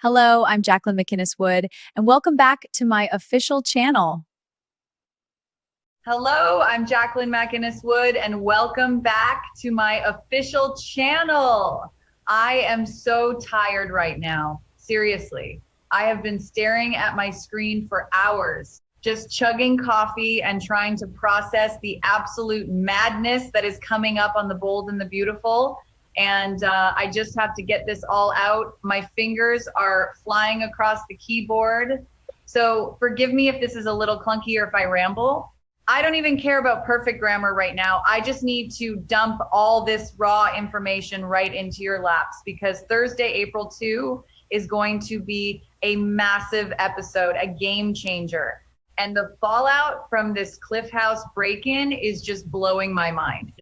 Hello, I'm Jacqueline McInnes Wood, and welcome back to my official channel. Hello, I'm Jacqueline McInnes Wood, and welcome back to my official channel. I am so tired right now. Seriously, I have been staring at my screen for hours, just chugging coffee and trying to process the absolute madness that is coming up on The Bold and the Beautiful. And I just have to get this all out. My fingers are flying across the keyboard. So forgive me if this is a little clunky or if I ramble. I don't even care about perfect grammar right now. I just need to dump all this raw information right into your laps because Thursday, April 2 is going to be a massive episode, a game changer. And the fallout from this Cliff House break-in is just blowing my mind.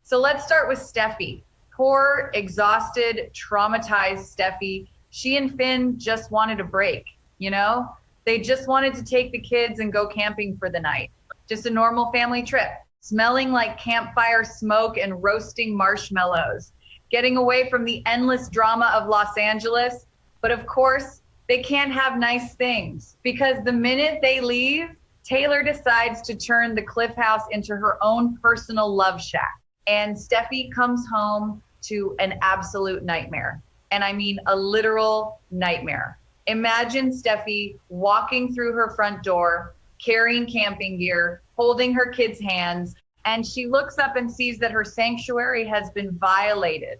So let's start with Steffi. Poor, exhausted, traumatized Steffi. She and Finn just wanted a break, you know? They just wanted to take the kids and go camping for the night. Just a normal family trip, smelling like campfire smoke and roasting marshmallows, getting away from the endless drama of Los Angeles. But of course, they can't have nice things because the minute they leave, Taylor decides to turn the Cliff House into her own personal love shack. And Steffi comes home to an absolute nightmare. And I mean a literal nightmare. Imagine Steffi walking through her front door, carrying camping gear, holding her kids' hands, and she looks up and sees that her sanctuary has been violated.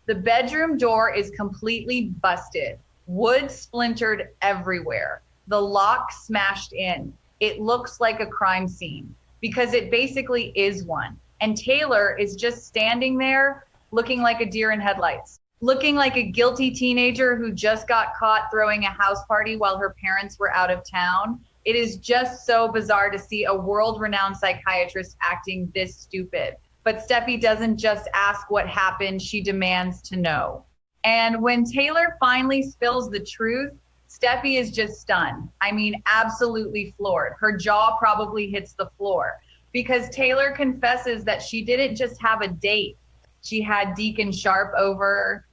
The bedroom door is completely busted, wood splintered everywhere, the lock smashed in. It looks like a crime scene because it basically is one. And Taylor is just standing there looking like a deer in headlights, looking like a guilty teenager who just got caught throwing a house party while her parents were out of town. It is just so bizarre to see a world-renowned psychiatrist acting this stupid. But Steffi doesn't just ask what happened, she demands to know. And when Taylor finally spills the truth, Steffi is just stunned. I mean, absolutely floored. Her jaw probably hits the floor because Taylor confesses that she didn't just have a date. She had Deacon Sharp over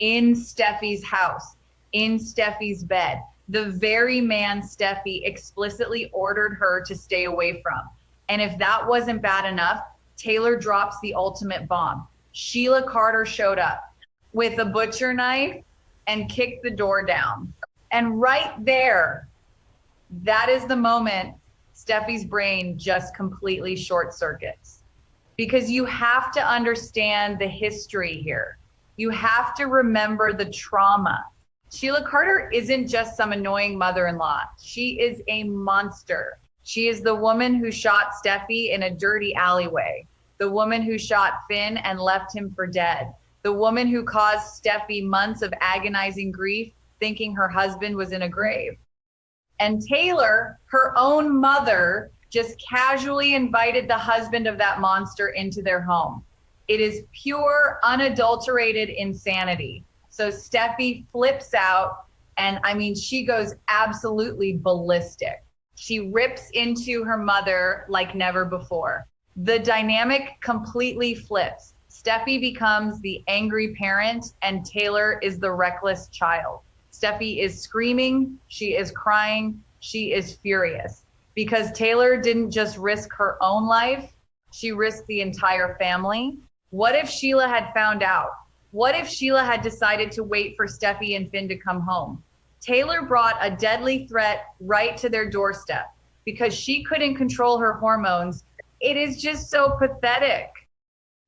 in Steffi's house, in Steffi's bed. The very man Steffi explicitly ordered her to stay away from. And if that wasn't bad enough, Taylor drops the ultimate bomb. Sheila Carter showed up with a butcher knife and kicked the door down. And right there, that is the moment Steffi's brain just completely short circuits. Because you have to understand the history here. You have to remember the trauma. Sheila Carter isn't just some annoying mother-in-law. She is a monster. She is the woman who shot Steffi in a dirty alleyway, the woman who shot Finn and left him for dead, the woman who caused Steffi months of agonizing grief thinking her husband was in a grave. And Taylor, her own mother, just casually invited the husband of that monster into their home. It is pure, unadulterated insanity. So Steffi flips out, and I mean, she goes absolutely ballistic. She rips into her mother like never before. The dynamic completely flips. Steffi becomes the angry parent, and Taylor is the reckless child. Steffi is screaming, she is crying, she is furious. Because Taylor didn't just risk her own life, she risked the entire family. What if Sheila had found out? What if Sheila had decided to wait for Steffi and Finn to come home? Taylor brought a deadly threat right to their doorstep because she couldn't control her hormones. It is just so pathetic.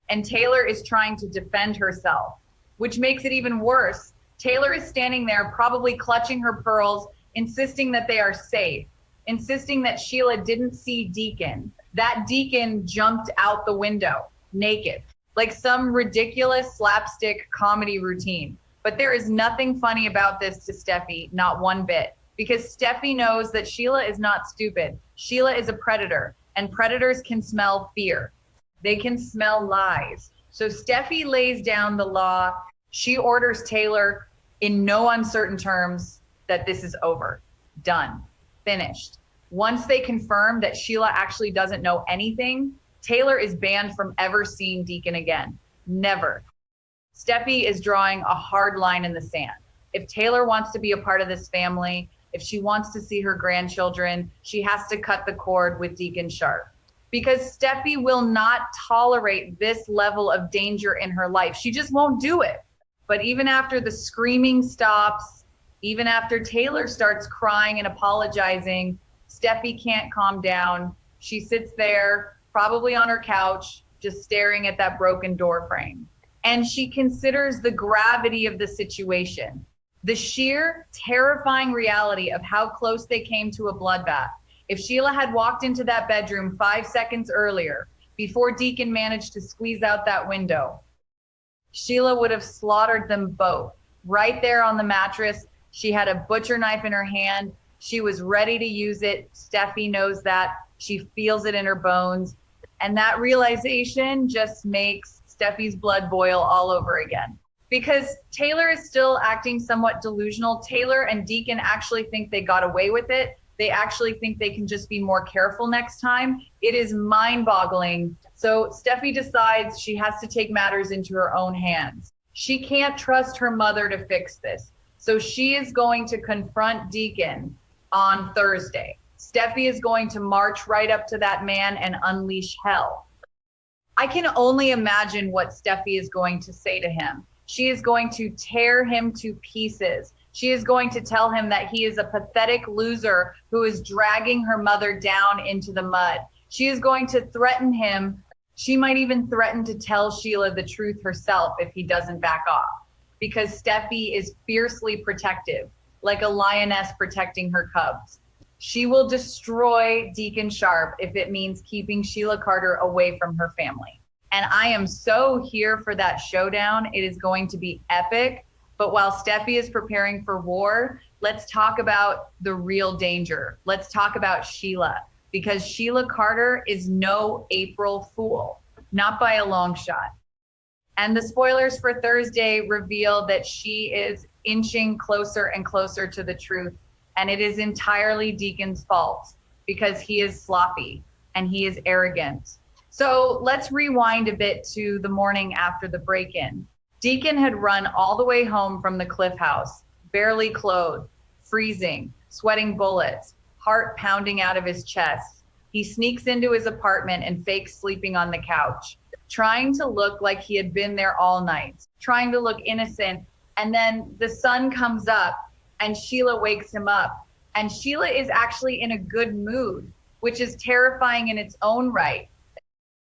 And Taylor is trying to defend herself, which makes it even worse. Taylor is standing there probably clutching her pearls, insisting that they are safe, insisting that Sheila didn't see Deacon. That Deacon jumped out the window, naked, like some ridiculous slapstick comedy routine. But there is nothing funny about this to Steffi, not one bit, because Steffi knows that Sheila is not stupid. Sheila is a predator, and predators can smell fear. They can smell lies. So Steffi lays down the law. She orders Taylor in no uncertain terms that this is over, done, finished. Once they confirm that Sheila actually doesn't know anything, Taylor is banned from ever seeing Deacon again. Never. Steffi is drawing a hard line in the sand. If Taylor wants to be a part of this family, if she wants to see her grandchildren, she has to cut the cord with Deacon Sharp, because Steffi will not tolerate this level of danger in her life. She just won't do it. But even after the screaming stops, even after Taylor starts crying and apologizing, Steffi can't calm down. She sits there, probably on her couch, just staring at that broken door frame. And she considers the gravity of the situation, the sheer terrifying reality of how close they came to a bloodbath. If Sheila had walked into that bedroom 5 seconds earlier, before Deacon managed to squeeze out that window, Sheila would have slaughtered them both right there on the mattress. She had a butcher knife in her hand. She was ready to use it. Steffi knows that. She feels it in her bones. And that realization just makes Steffi's blood boil all over again. Because Taylor is still acting somewhat delusional. Taylor and Deacon actually think they got away with it. They actually think they can just be more careful next time. It is mind-boggling. So Steffi decides she has to take matters into her own hands. She can't trust her mother to fix this. So she is going to confront Deacon on Thursday. Steffi is going to march right up to that man and unleash hell. I can only imagine what Steffi is going to say to him. She is going to tear him to pieces. She is going to tell him that he is a pathetic loser who is dragging her mother down into the mud. She is going to threaten him. She might even threaten to tell Sheila the truth herself if he doesn't back off, because Steffi is fiercely protective, like a lioness protecting her cubs. She will destroy Deacon Sharp if it means keeping Sheila Carter away from her family. And I am so here for that showdown. It is going to be epic. But while Steffi is preparing for war, let's talk about the real danger. Let's talk about Sheila, because Sheila Carter is no April Fool, not by a long shot. And the spoilers for Thursday reveal that she is inching closer and closer to the truth. And it is entirely Deacon's fault, because he is sloppy and he is arrogant. So let's rewind a bit to the morning after the break-in. Deacon had run all the way home from the Cliff House, barely clothed, freezing, sweating bullets, heart pounding out of his chest. He sneaks into his apartment and fakes sleeping on the couch, trying to look like he had been there all night, trying to look innocent. And then the sun comes up and Sheila wakes him up. And Sheila is actually in a good mood, which is terrifying in its own right.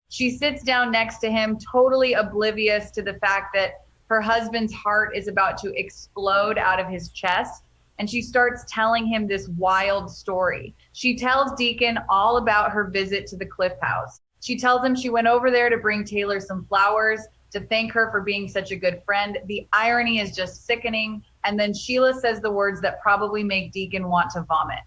She sits down next to him, totally oblivious to the fact that her husband's heart is about to explode out of his chest. And she starts telling him this wild story. She tells Deacon all about her visit to the Cliff House. She tells him she went over there to bring Taylor some flowers, to thank her for being such a good friend. The irony is just sickening. And then Sheila says the words that probably make Deacon want to vomit.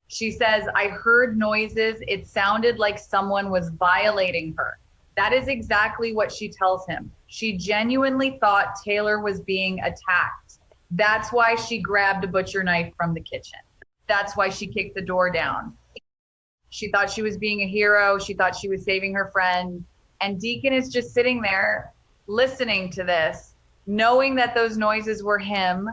She says, "I heard noises. It sounded like someone was violating her." That is exactly what she tells him. She genuinely thought Taylor was being attacked. That's why she grabbed a butcher knife from the kitchen. That's why she kicked the door down. She thought she was being a hero. She thought she was saving her friend. And Deacon is just sitting there listening to this, knowing that those noises were him,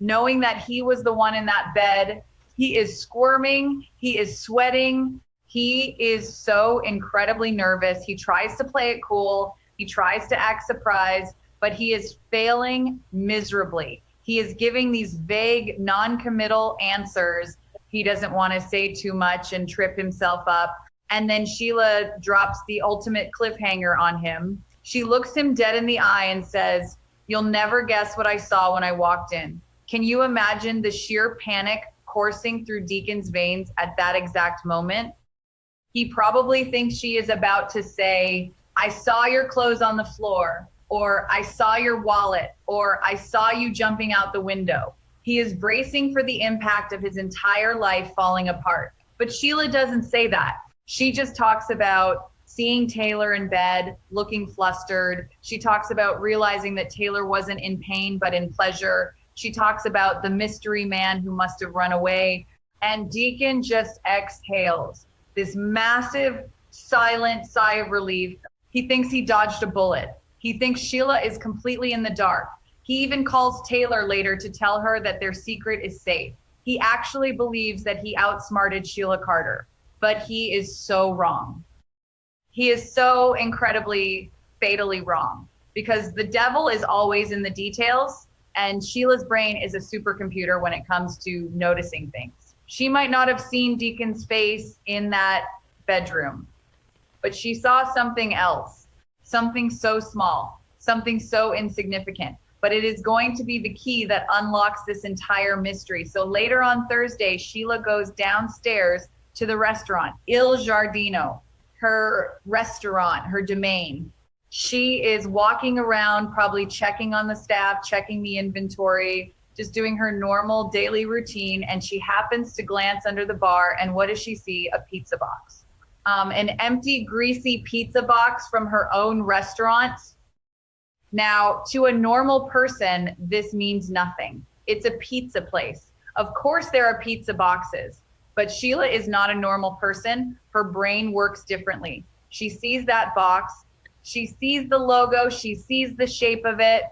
knowing that he was the one in that bed. He is squirming. He is sweating. He is so incredibly nervous. He tries to play it cool. He tries to act surprised, but he is failing miserably. He is giving these vague, non-committal answers. He doesn't want to say too much and trip himself up. And then Sheila drops the ultimate cliffhanger on him. She looks him dead in the eye and says, "You'll never guess what I saw when I walked in." Can you imagine the sheer panic coursing through Deacon's veins at that exact moment? He probably thinks she is about to say, "I saw your clothes on the floor," or "I saw your wallet," or "I saw you jumping out the window." He is bracing for the impact of his entire life falling apart. But Sheila doesn't say that. She just talks about seeing Taylor in bed, looking flustered. She talks about realizing that Taylor wasn't in pain, but in pleasure. She talks about the mystery man who must have run away. And Deacon just exhales this massive, silent sigh of relief. He thinks he dodged a bullet. He thinks Sheila is completely in the dark. He even calls Taylor later to tell her that their secret is safe. He actually believes that he outsmarted Sheila Carter, but he is so wrong. He is so incredibly fatally wrong because the devil is always in the details, and Sheila's brain is a supercomputer when it comes to noticing things. She might not have seen Deacon's face in that bedroom, but she saw something else, something so small, something so insignificant. But it is going to be the key that unlocks this entire mystery. So later on Thursday, Sheila goes downstairs to the restaurant, Il Giardino, her restaurant, her domain. She is walking around, probably checking on the staff, checking the inventory, just doing her normal daily routine. And she happens to glance under the bar. And what does she see? A pizza box. An empty, greasy pizza box from her own restaurant. Now, to a normal person, this means nothing. It's a pizza place. Of course, there are pizza boxes, but Sheila is not a normal person. Her brain works differently. She sees that box, she sees the logo, she sees the shape of it,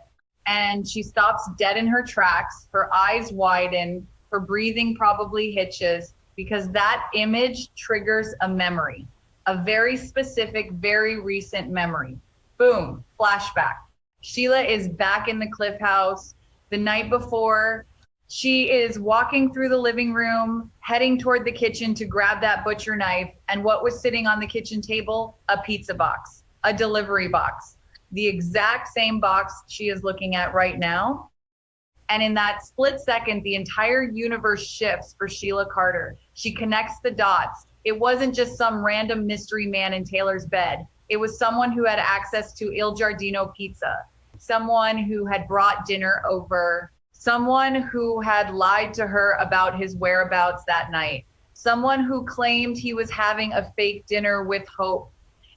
and she stops dead in her tracks. Her eyes widen, her breathing probably hitches, because that image triggers a memory, a very specific, very recent memory. Boom, flashback. Sheila is back in the Cliff House. The night before, she is walking through the living room, heading toward the kitchen to grab that butcher knife. And what was sitting on the kitchen table? A pizza box, a delivery box, the exact same box she is looking at right now. And in that split second, the entire universe shifts for Sheila Carter. She connects the dots. It wasn't just some random mystery man in Taylor's bed. It was someone who had access to Il Giardino pizza, someone who had brought dinner over, someone who had lied to her about his whereabouts that night, someone who claimed he was having a fake dinner with Hope.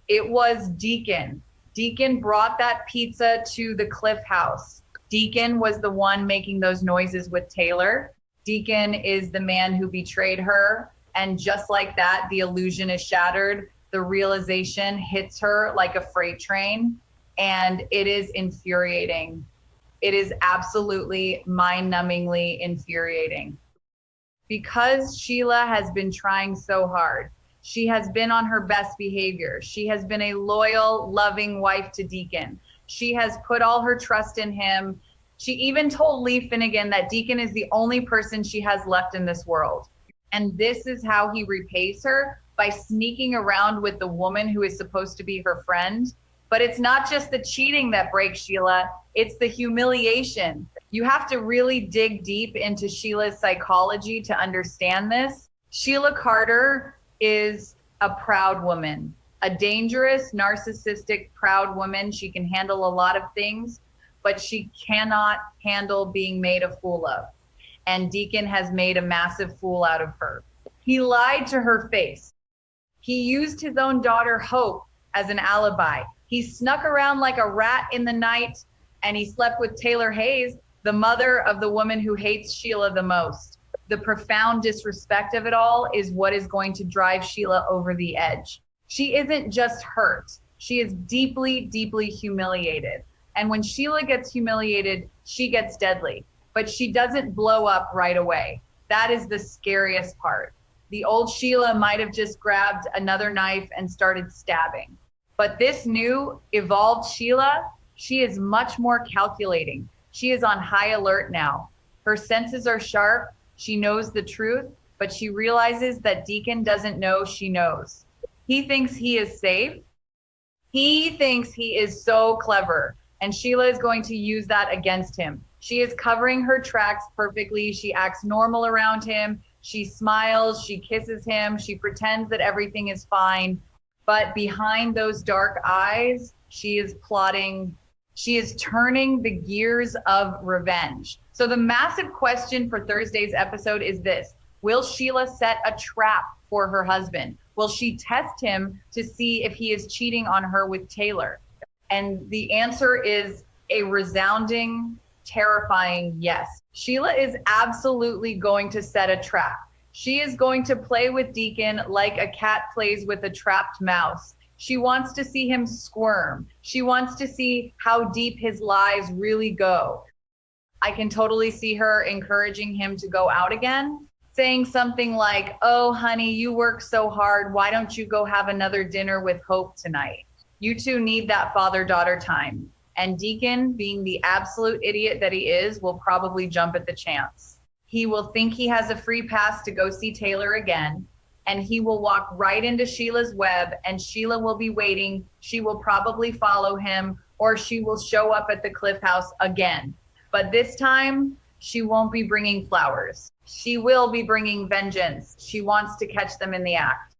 It was Deacon. Deacon brought that pizza to the Cliff House. Deacon was the one making those noises with Taylor. Deacon is the man who betrayed her. And just like that, the illusion is shattered. The realization hits her like a freight train. And it is infuriating. It is absolutely mind-numbingly infuriating. Because Sheila has been trying so hard. She has been on her best behavior. She has been a loyal, loving wife to Deacon. She has put all her trust in him. She even told Lee Finnegan that Deacon is the only person she has left in this world. And this is how he repays her, by sneaking around with the woman who is supposed to be her friend. But it's not just the cheating that breaks Sheila, it's the humiliation. You have to really dig deep into Sheila's psychology to understand this. Sheila Carter is a proud woman, a dangerous, narcissistic, proud woman. She can handle a lot of things, but she cannot handle being made a fool of. And Deacon has made a massive fool out of her. He lied to her face. He used his own daughter, Hope, as an alibi. He snuck around like a rat in the night, and he slept with Taylor Hayes, the mother of the woman who hates Sheila the most. The profound disrespect of it all is what is going to drive Sheila over the edge. She isn't just hurt. She is deeply, deeply humiliated. And when Sheila gets humiliated, she gets deadly. But she doesn't blow up right away. That is the scariest part. The old Sheila might have just grabbed another knife and started stabbing. But this new, evolved Sheila, she is much more calculating. She is on high alert now. Her senses are sharp. She knows the truth, but she realizes that Deacon doesn't know she knows. He thinks he is safe. He thinks he is so clever, and Sheila is going to use that against him. She is covering her tracks perfectly. She acts normal around him. She smiles, she kisses him, she pretends that everything is fine. But behind those dark eyes, she is plotting, she is turning the gears of revenge. So the massive question for Thursday's episode is this: will Sheila set a trap for her husband? Will she test him to see if he is cheating on her with Taylor? And the answer is a resounding, terrifying yes. Sheila is absolutely going to set a trap. She is going to play with Deacon like a cat plays with a trapped mouse. She wants to see him squirm. She wants to see how deep his lies really go. I can totally see her encouraging him to go out again, saying something like, "Oh, honey, you work so hard. Why don't you go have another dinner with Hope tonight? You two need that father daughter time." And Deacon, being the absolute idiot that he is, will probably jump at the chance. He will think he has a free pass to go see Taylor again, and he will walk right into Sheila's web, and Sheila will be waiting. She will probably follow him, or she will show up at the Cliff House again. But this time, she won't be bringing flowers. She will be bringing vengeance. She wants to catch them in the act.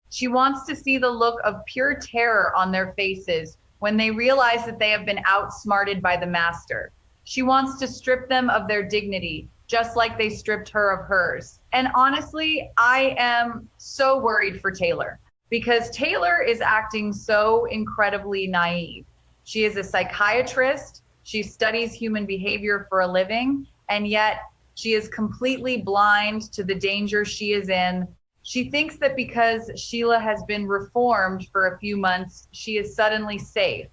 She wants to see the look of pure terror on their faces when they realize that they have been outsmarted by the master. She wants to strip them of their dignity, just like they stripped her of hers. And honestly, I am so worried for Taylor because Taylor is acting so incredibly naive. She is a psychiatrist. She studies human behavior for a living, and yet she is completely blind to the danger she is in. She thinks that because Sheila has been reformed for a few months, she is suddenly safe.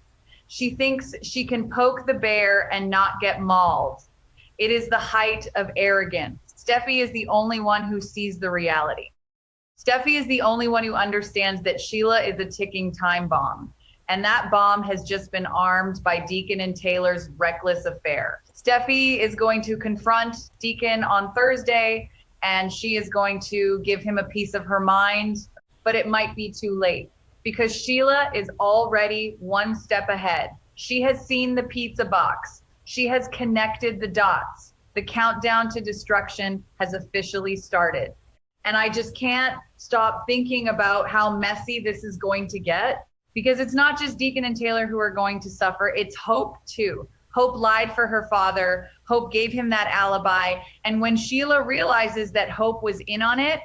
She thinks she can poke the bear and not get mauled. It is the height of arrogance. Steffi is the only one who sees the reality. Steffi is the only one who understands that Sheila is a ticking time bomb. And that bomb has just been armed by Deacon and Taylor's reckless affair. Steffi is going to confront Deacon on Thursday, and she is going to give him a piece of her mind, but it might be too late because Sheila is already one step ahead. She has seen the pizza box. She has connected the dots. The countdown to destruction has officially started. And I just can't stop thinking about how messy this is going to get, because it's not just Deacon and Taylor who are going to suffer, it's Hope too. Hope lied for her father. Hope gave him that alibi. And when Sheila realizes that Hope was in on it,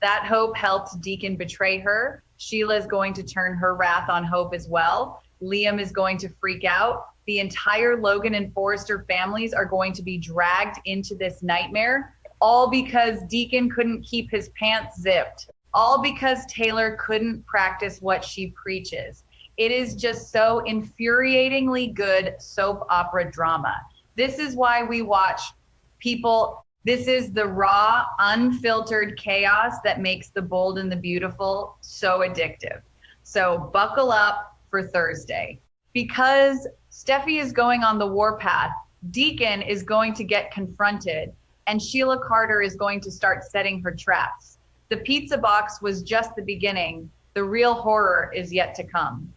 that Hope helped Deacon betray her. Sheila is going to turn her wrath on Hope as well. Liam is going to freak out. The entire Logan and Forrester families are going to be dragged into this nightmare, all because Deacon couldn't keep his pants zipped, all because Taylor couldn't practice what she preaches. It is just so infuriatingly good soap opera drama. This is why we watch people. This is the raw, unfiltered chaos that makes The Bold and the Beautiful so addictive. So buckle up for Thursday. Because Steffi is going on the warpath, Deacon is going to get confronted, and Sheila Carter is going to start setting her traps. The pizza box was just the beginning. The real horror is yet to come.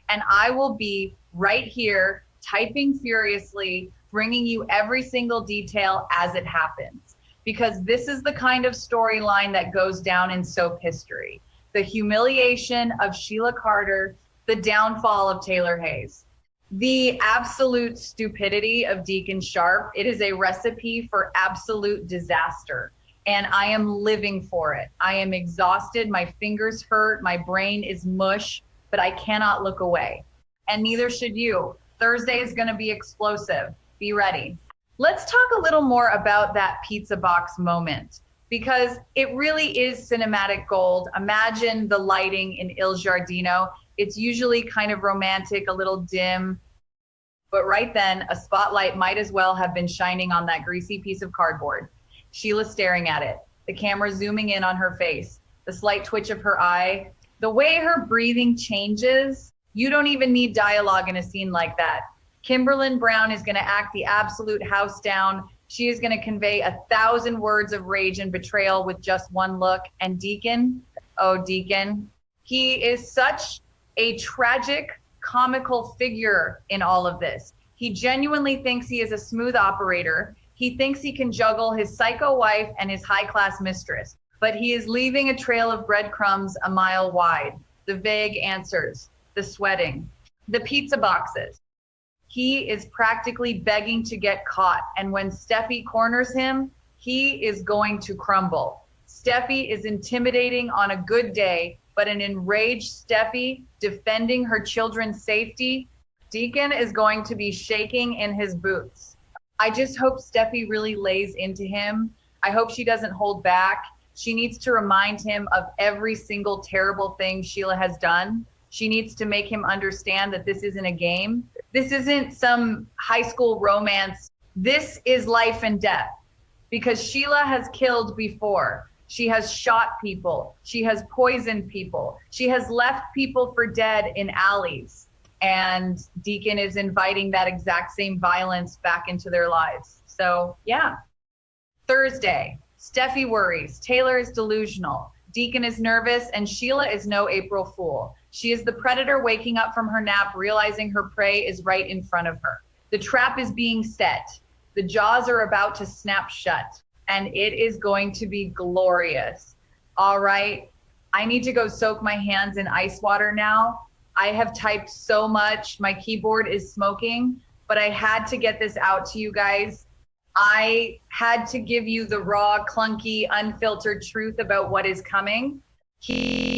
And I will be right here typing furiously, bringing you every single detail as it happens, because this is the kind of storyline that goes down in soap history. The humiliation of Sheila Carter, the downfall of Taylor Hayes, the absolute stupidity of Deacon Sharp. It is a recipe for absolute disaster. And I am living for it. I am exhausted. My fingers hurt. My brain is mush, but I cannot look away. And neither should you. Thursday is going to be explosive. Be ready. Let's talk a little more about that pizza box moment, because it really is cinematic gold. Imagine the lighting in Il Giardino. It's usually kind of romantic, a little dim. But right then, a spotlight might as well have been shining on that greasy piece of cardboard. Sheila staring at it, the camera zooming in on her face, the slight twitch of her eye, the way her breathing changes. You don't even need dialogue in a scene like that. Kimberlyn Brown is going to act the absolute house down. She is going to convey 1,000 words of rage and betrayal with just one look. And Deacon, oh, Deacon, he is such a tragic, comical figure in all of this. He genuinely thinks he is a smooth operator. He thinks he can juggle his psycho wife and his high-class mistress, but he is leaving a trail of breadcrumbs a mile wide. The vague answers, the sweating, the pizza boxes. He is practically begging to get caught, and when Steffi corners him, he is going to crumble. Steffi is intimidating on a good day, but an enraged Steffi defending her children's safety, Deacon is going to be shaking in his boots. I just hope Steffi really lays into him. I hope she doesn't hold back. She needs to remind him of every single terrible thing Sheila has done. She needs to make him understand that this isn't a game. This isn't some high school romance This is life and death because Sheila has killed before. She has shot people. She has poisoned people. She has left people for dead in alleys. And Deacon is inviting that exact same violence back into their lives. So, yeah. Thursday, Steffi worries. Taylor is delusional. Deacon is nervous, and Sheila is no April Fool. She is the predator waking up from her nap, realizing her prey is right in front of her. The trap is being set. The jaws are about to snap shut, and it is going to be glorious. All right, I need to go soak my hands in ice water now. I have typed so much. My keyboard is smoking, but I had to get this out to you guys. I had to give you the raw, clunky, unfiltered truth about what is coming. He